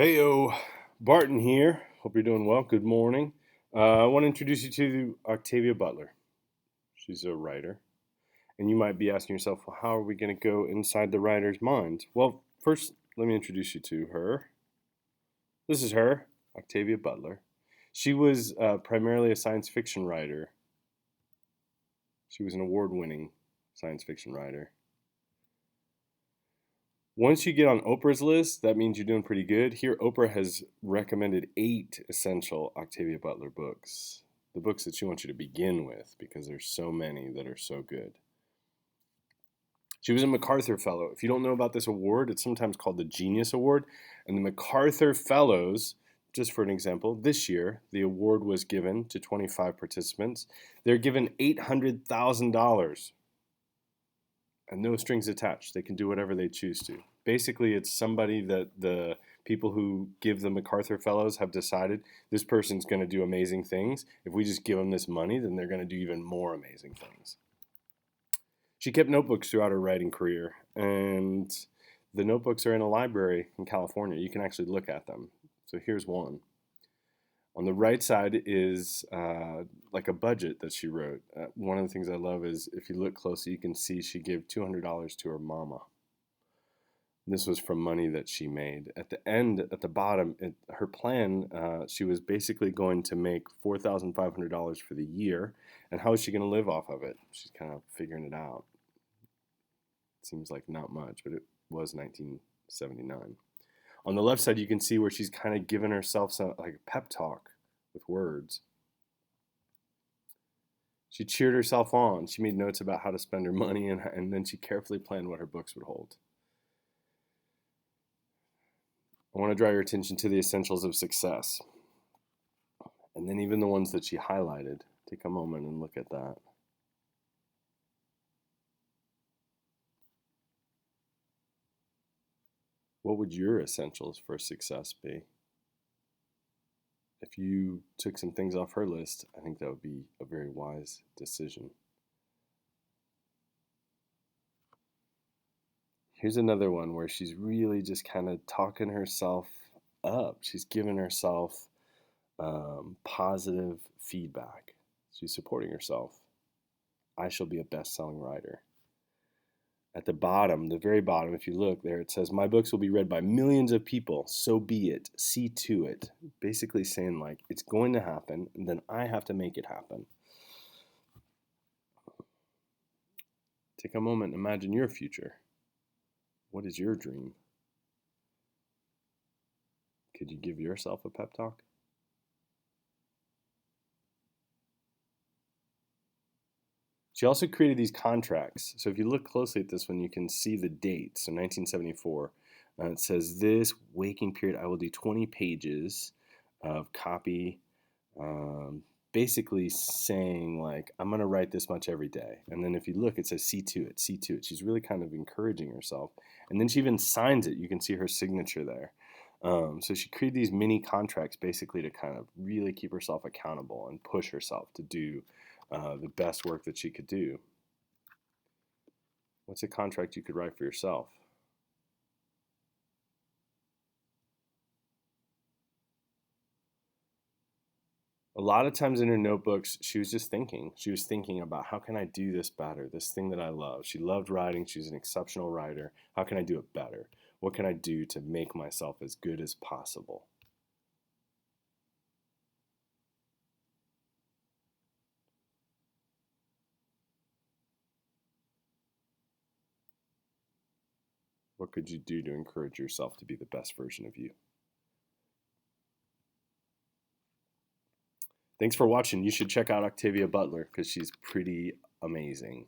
Heyo, Barton here. Hope you're doing well. Good morning. I want to introduce you to Octavia Butler. She's a writer. And you might be asking yourself, well, how are we going to go inside the writer's mind? Well, first, let me introduce you to her. This is her, Octavia Butler. She was primarily a science fiction writer. She was an award winning science fiction writer. Once you get on Oprah's list, that means you're doing pretty good. Here, Oprah has recommended 8 essential Octavia Butler books. The books that she wants you to begin with, because there's so many that are so good. She was a MacArthur Fellow. If you don't know about this award, it's sometimes called the Genius Award. And the MacArthur Fellows, just for an example, this year, the award was given to 25 participants. They're given $800,000 and no strings attached. They can do whatever they choose to. Basically, it's somebody that the people who give the MacArthur Fellows have decided this person's going to do amazing things. If we just give them this money, then they're going to do even more amazing things. She kept notebooks throughout her writing career, and the notebooks are in a library in California. You can actually look at them. So here's one. On the right side is like a budget that she wrote. One of the things I love is if you look closely, you can see she gave $200 to her mama. This was from money that she made. At the end, at the bottom, her plan, she was basically going to make $4,500 for the year. And how is she going to live off of it? She's kind of figuring it out. It seems like not much, but it was 1979. On the left side, you can see where she's kind of given herself some like a pep talk with words. She cheered herself on. She made notes about how to spend her money, and then she carefully planned what her books would hold. I want to draw your attention to the essentials of success. And then even the ones that she highlighted. Take a moment and look at that. What would your essentials for success be? If you took some things off her list, I think that would be a very wise decision. Here's another one where she's really just kind of talking herself up. She's giving herself positive feedback. She's supporting herself. I shall be a best-selling writer. At the bottom, the very bottom, if you look there, it says, my books will be read by millions of people. So be it. See to it. Basically saying, like, it's going to happen, and then I have to make it happen. Take a moment and imagine your future. What is your dream? Could you give yourself a pep talk? She also created these contracts. So if you look closely at this one, you can see the date. So 1974, it says this waking period, I will do 20 pages of copy, basically saying like, I'm going to write this much every day. And then if you look, it says see to it, see to it. She's really kind of encouraging herself. And then she even signs it. You can see her signature there. So she created these mini contracts basically to kind of really keep herself accountable and push herself to do the best work that she could do. What's a contract you could write for yourself? A lot of times in her notebooks, she was just thinking. She was thinking about how can I do this better, this thing that I love. She loved writing. She was an exceptional writer. How can I do it better? What can I do to make myself as good as possible? What could you do to encourage yourself to be the best version of you? Thanks for watching. You should check out Octavia Butler because she's pretty amazing.